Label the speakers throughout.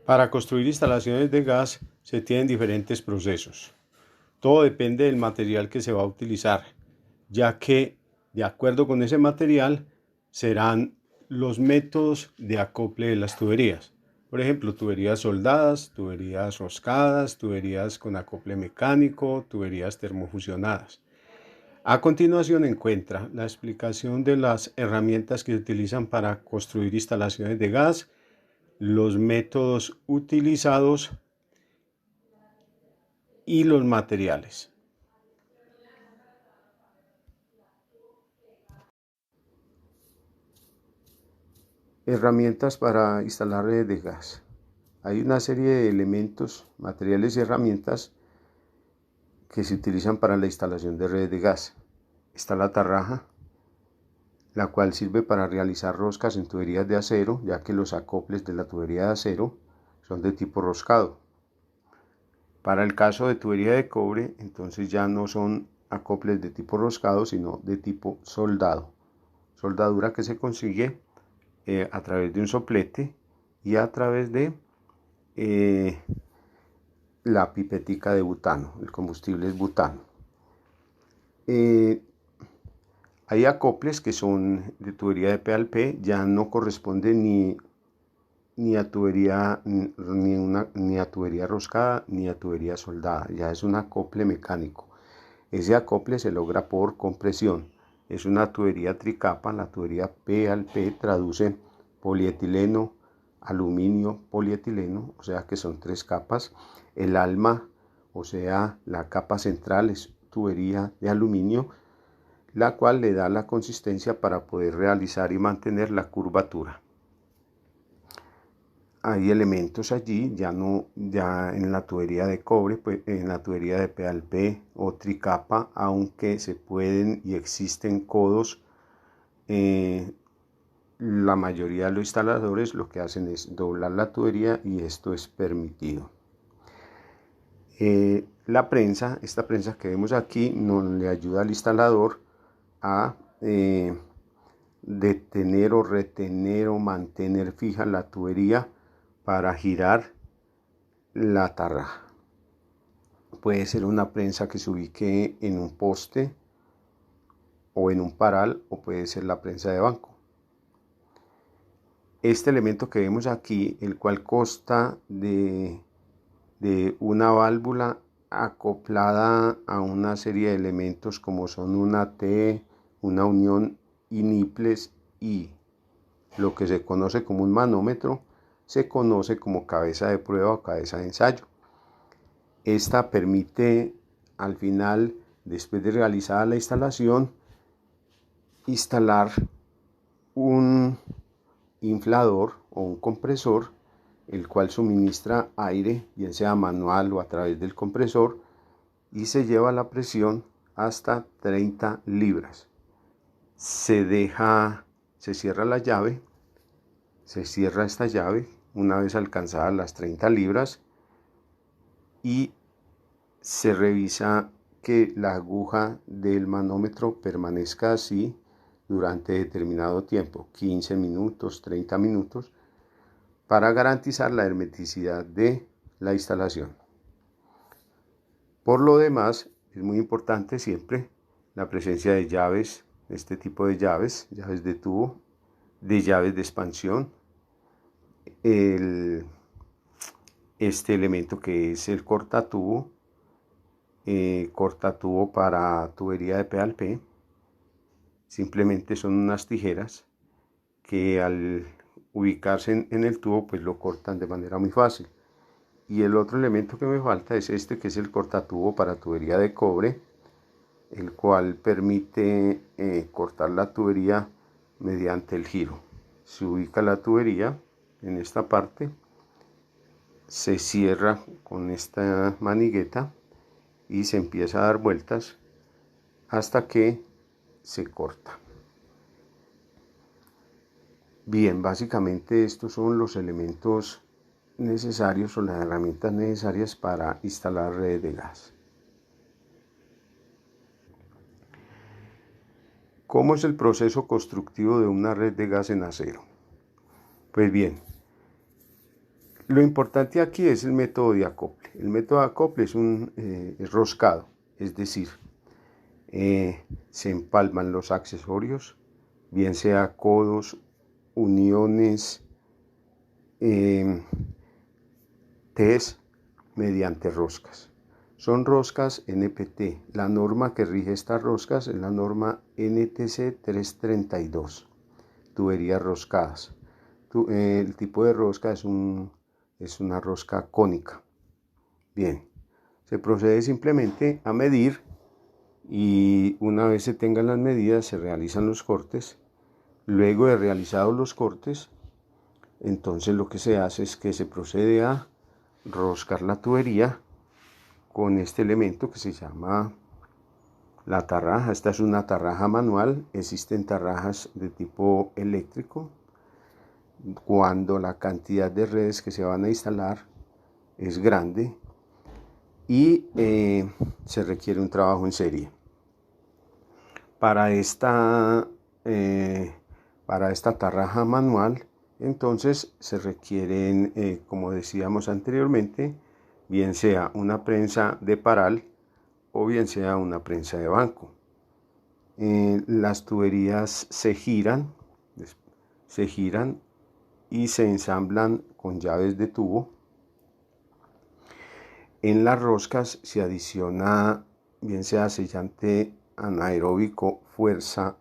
Speaker 1: Para construir instalaciones de gas se tienen diferentes procesos. Todo depende del material que se va a utilizar, ya que de acuerdo con ese material serán los métodos de acople de las tuberías. Por ejemplo, tuberías soldadas, tuberías roscadas, tuberías con acople mecánico, tuberías termofusionadas. A continuación encuentra la explicación de las herramientas que se utilizan para construir instalaciones de gas, los métodos utilizados y los materiales. Herramientas para instalar redes de gas. Hay una serie de elementos, materiales y herramientas que se utilizan para la instalación de redes de gas. Está la tarraja, la cual sirve para realizar roscas en tuberías de acero, ya que los acoples de la tubería de acero son de tipo roscado. Para el caso de tubería de cobre, entonces ya no son acoples de tipo roscado, sino de tipo soldado. Soldadura que se consigue a través de un soplete y a través de la pipetica de butano. El combustible es butano. Hay acoples que son de tubería de P al P, ya no corresponde ni a tubería ni a tubería roscada ni a tubería soldada, ya es un acople mecánico. Ese acople se logra por compresión. Es una tubería tricapa, la tubería P al P traduce polietileno, aluminio, polietileno, o sea que son 3 capas. El alma, o sea la capa central, es tubería de aluminio, la cual le da la consistencia para poder realizar y mantener la curvatura. Hay elementos allí, ya en la tubería de cobre, pues en la tubería de P al P o tricapa, aunque se pueden y existen codos, la mayoría de los instaladores lo que hacen es doblar la tubería y esto es permitido. La prensa, esta prensa que vemos aquí, no le ayuda al instalador a detener o retener o mantener fija la tubería para girar la tarraja. Puede ser una prensa que se ubique en un poste o en un paral, o puede ser la prensa de banco. Este elemento que vemos aquí, el cual consta de una válvula acoplada a una serie de elementos como son una T, una unión y niples y lo que se conoce como un manómetro, se conoce como cabeza de prueba o cabeza de ensayo. Esta permite al final, después de realizada la instalación, instalar un inflador o un compresor, el cual suministra aire, bien sea manual o a través del compresor, y se lleva la presión hasta 30 libras. Se cierra la llave, se cierra esta llave una vez alcanzadas las 30 libras y se revisa que la aguja del manómetro permanezca así durante determinado tiempo, 15 minutos, 30 minutos, para garantizar la hermeticidad de la instalación. Por lo demás, es muy importante siempre la presencia de llaves, este tipo de llaves, llaves de tubo, de llaves de expansión, este elemento que es el cortatubo, cortatubo para tubería de P al P. Simplemente son unas tijeras que al ubicarse en el tubo pues lo cortan de manera muy fácil. Y el otro elemento que me falta es este, que es el cortatubo para tubería de cobre, el cual permite cortar la tubería mediante el giro. Se ubica la tubería en esta parte, se cierra con esta manigueta y se empieza a dar vueltas hasta que se corta. Bien, básicamente estos son los elementos necesarios o las herramientas necesarias para instalar redes de gas. ¿Cómo es el proceso constructivo de una red de gas en acero? Pues bien, Lo importante aquí es el método de acople. El método de acople es roscado, es decir, se empalman los accesorios, bien sea codos, uniones, Ts, mediante roscas. Son roscas NPT. La norma que rige estas roscas es la norma NTC 332. Tuberías roscadas. El tipo de rosca es una rosca cónica. Bien, se procede simplemente a medir y una vez se tengan las medidas se realizan los cortes. Luego de realizados los cortes, entonces lo que se hace es que se procede a roscar la tubería con este elemento que se llama la tarraja. Esta es una tarraja manual. Existen tarrajas de tipo eléctrico. Cuando la cantidad de redes que se van a instalar es grande y se requiere un trabajo en serie. Para esta tarraja manual, entonces se requieren, como decíamos anteriormente, bien sea una prensa de paral o bien sea una prensa de banco. Las tuberías se giran y se ensamblan con llaves de tubo. En las roscas se adiciona bien sea sellante anaeróbico fuerza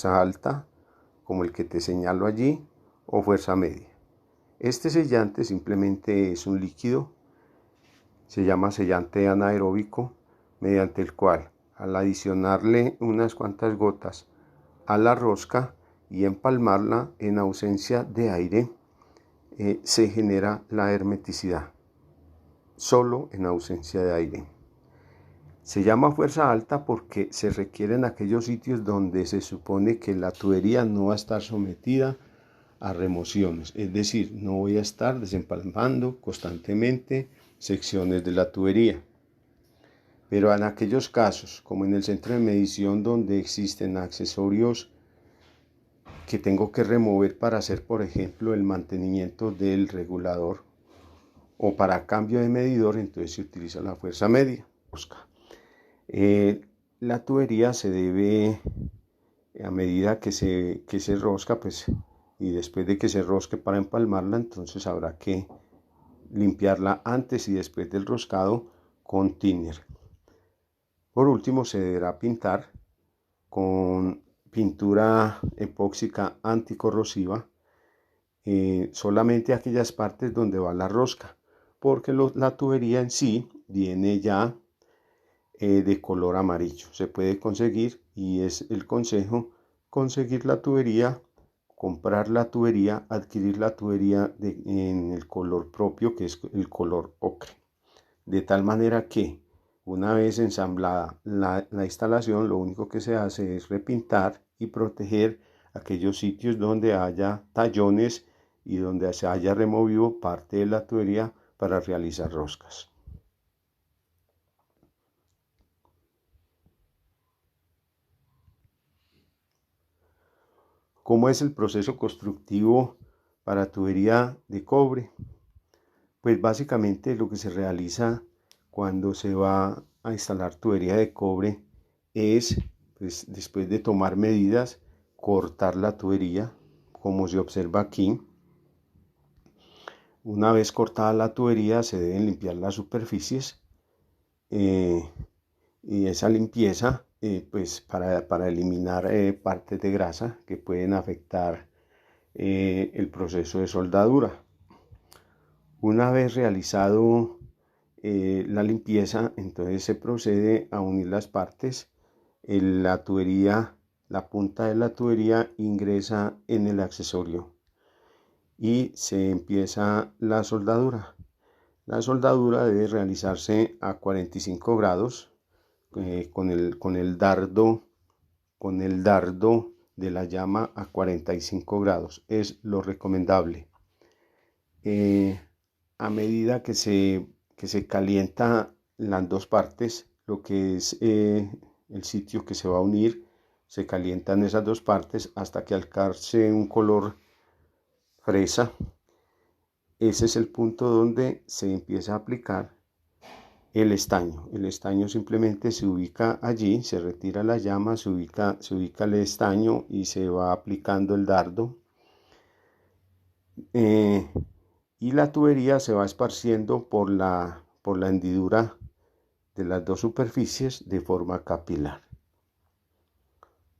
Speaker 1: alta, como el que te señalo allí, o fuerza media. Este sellante simplemente es un líquido, se llama sellante anaeróbico, mediante el cual al adicionarle unas cuantas gotas a la rosca y empalmarla en ausencia de aire, se genera la hermeticidad, solo en ausencia de aire. Se llama fuerza alta porque se requiere en aquellos sitios donde se supone que la tubería no va a estar sometida a remociones, es decir, no voy a estar desempalmando constantemente secciones de la tubería. Pero en aquellos casos, como en el centro de medición donde existen accesorios que tengo que remover para hacer, por ejemplo, el mantenimiento del regulador o para cambio de medidor, entonces se utiliza la fuerza media. La tubería se debe, a medida que se rosca, pues, y después de que se rosque para empalmarla, entonces habrá que limpiarla antes y después del roscado con thinner. Por último, se deberá pintar con pintura epóxica anticorrosiva solamente aquellas partes donde va la rosca, porque la tubería en sí viene ya de color amarillo. Se puede conseguir, y es el consejo, conseguir la tubería, comprar la tubería, adquirir la tubería en el color propio, que es el color ocre. De tal manera que una vez ensamblada la instalación, lo único que se hace es repintar y proteger aquellos sitios donde haya tallones y donde se haya removido parte de la tubería para realizar roscas. ¿Cómo es el proceso constructivo para tubería de cobre? Pues básicamente lo que se realiza cuando se va a instalar tubería de cobre es, pues, después de tomar medidas, cortar la tubería, como se observa aquí. Una vez cortada la tubería se deben limpiar las superficies y esa limpieza pues para eliminar partes de grasa que pueden afectar el proceso de soldadura. Una vez realizado la limpieza, entonces se procede a unir las partes. La tubería, la punta de la tubería ingresa en el accesorio y se empieza la soldadura. La soldadura debe realizarse a 45 grados con el dardo de la llama a 45 grados. Es lo recomendable. A medida que se calienta las dos partes, lo que es el sitio que se va a unir, se calientan esas dos partes hasta que alcance un color fresa. ese es el punto donde se empieza a aplicar el estaño. El estaño simplemente se ubica allí, se retira la llama, se ubica el estaño y se va aplicando el dardo. Y la tubería se va esparciendo por la hendidura de las dos superficies de forma capilar.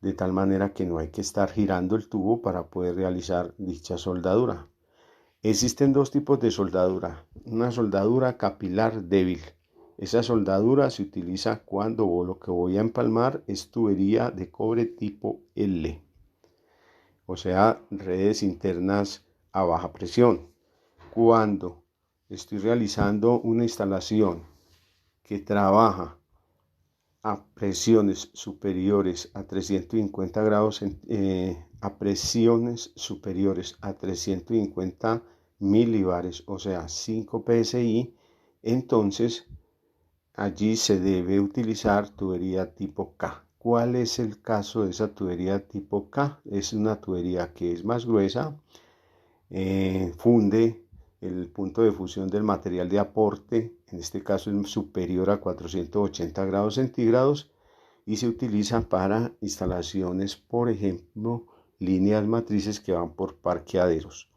Speaker 1: De tal manera que no hay que estar girando el tubo para poder realizar dicha soldadura. Existen dos tipos de soldadura. Una soldadura capilar débil. Esa soldadura se utiliza cuando lo que voy a empalmar es tubería de cobre tipo L, o sea, redes internas a baja presión. Cuando estoy realizando una instalación que trabaja a presiones superiores a 350 grados, a presiones superiores a 350 milibares, o sea, 5 psi, entonces allí se debe utilizar tubería tipo K. ¿Cuál es el caso de esa tubería tipo K? Es una tubería que es más gruesa, funde el punto de fusión del material de aporte, en este caso es superior a 480 grados centígrados, y se utiliza para instalaciones, por ejemplo, líneas matrices que van por parqueaderos.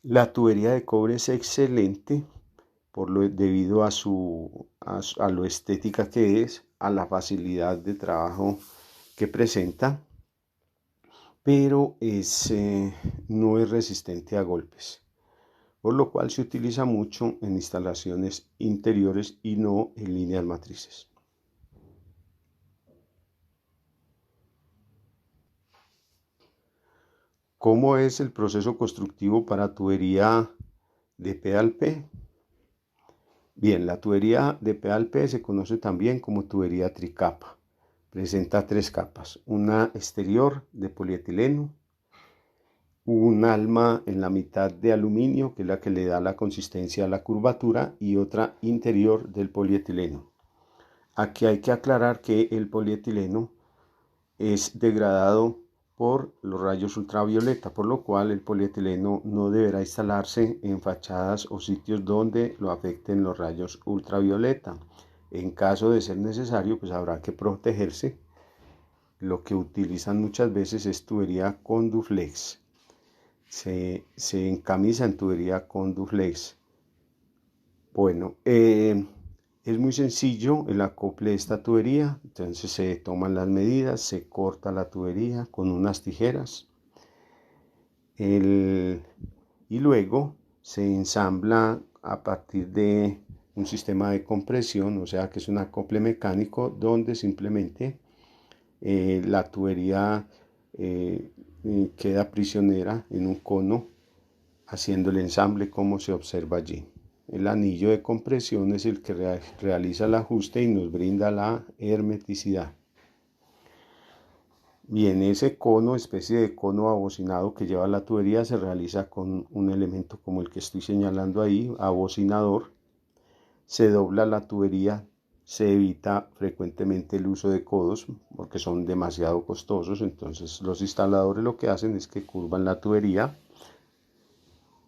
Speaker 1: La tubería de cobre es excelente debido a lo estética que es, a la facilidad de trabajo que presenta, pero no es resistente a golpes, por lo cual se utiliza mucho en instalaciones interiores y no en líneas matrices. ¿Cómo es el proceso constructivo para tubería de P al P? Bien, la tubería de P al P se conoce también como tubería tricapa. Presenta tres capas: una exterior de polietileno, un alma en la mitad de aluminio, que es la que le da la consistencia a la curvatura, y otra interior del polietileno. Aquí hay que aclarar que el polietileno es degradado por los rayos ultravioleta, por lo cual el polietileno no deberá instalarse en fachadas o sitios donde lo afecten los rayos ultravioleta. En caso de ser necesario, pues habrá que protegerse. Lo que utilizan muchas veces es tubería con duflex. Se encamisa en tubería con duflex. Bueno, es muy sencillo el acople de esta tubería. Entonces se toman las medidas, se corta la tubería con unas tijeras y luego se ensambla a partir de un sistema de compresión, o sea que es un acople mecánico donde simplemente la tubería queda prisionera en un cono, haciendo el ensamble como se observa allí. El anillo de compresión es el que realiza el ajuste y nos brinda la hermeticidad. Bien, ese cono, especie de cono abocinado que lleva la tubería, se realiza con un elemento como el que estoy señalando ahí, abocinador. Se dobla la tubería, se evita frecuentemente el uso de codos porque son demasiado costosos. Entonces los instaladores lo que hacen es que curvan la tubería,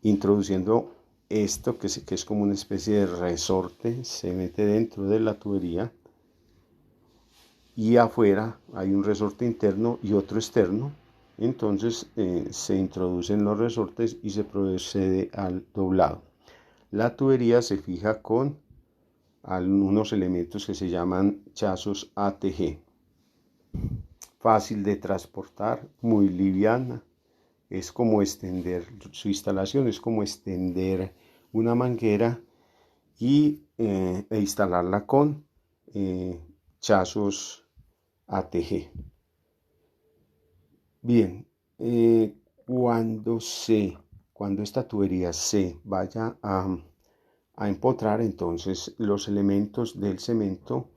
Speaker 1: introduciendo esto que es como una especie de resorte, se mete dentro de la tubería, y afuera hay un resorte interno y otro externo. Entonces se introducen los resortes y se procede al doblado. La tubería se fija con unos elementos que se llaman chazos ATG. Fácil de transportar, muy liviana. Es como extender, su instalación es como extender una manguera e instalarla con chazos ATG. Bien, cuando esta tubería se vaya a empotrar, entonces los elementos del cemento,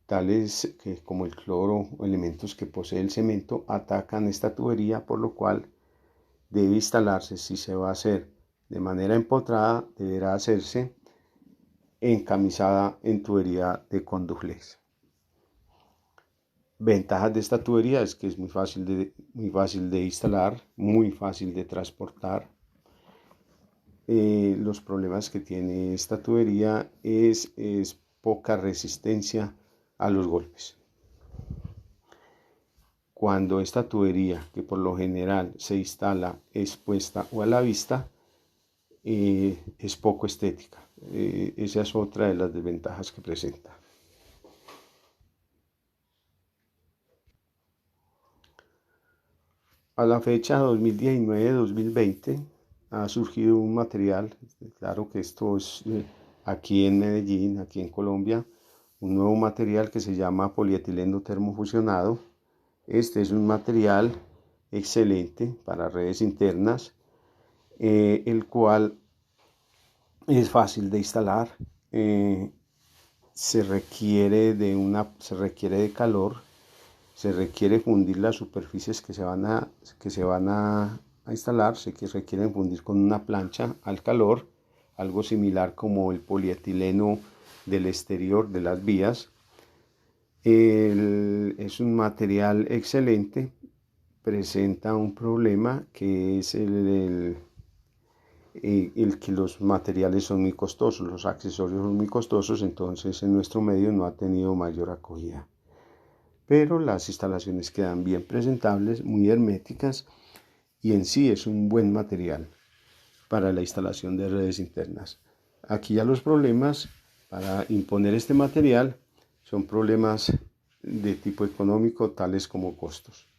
Speaker 1: tales como el cloro o elementos que posee el cemento, atacan esta tubería, por lo cual debe instalarse. Si se va a hacer de manera empotrada, deberá hacerse encamisada en tubería de conduflex. Ventajas de esta tubería es que es muy fácil de instalar, muy fácil de transportar. los problemas que tiene esta tubería es poca resistencia a los golpes. Cuando esta tubería, que por lo general se instala expuesta o a la vista, es poco estética. Esa es otra de las desventajas que presenta. A la fecha 2019-2020 ha surgido un material, claro que esto es aquí en Medellín, aquí en Colombia, un nuevo material que se llama polietileno termofusionado. Este es un material excelente para redes internas, el cual es fácil de instalar, se requiere de calor, se requiere fundir las superficies que se van a instalar, se requieren fundir con una plancha al calor, algo similar como el polietileno del exterior de las vías. Es un material excelente, presenta un problema que es el que los materiales son muy costosos, los accesorios son muy costosos, entonces en nuestro medio no ha tenido mayor acogida. Pero las instalaciones quedan bien presentables, muy herméticas, y en sí es un buen material para la instalación de redes internas. Aquí ya los problemas para imponer este material son problemas de tipo económico, tales como costos.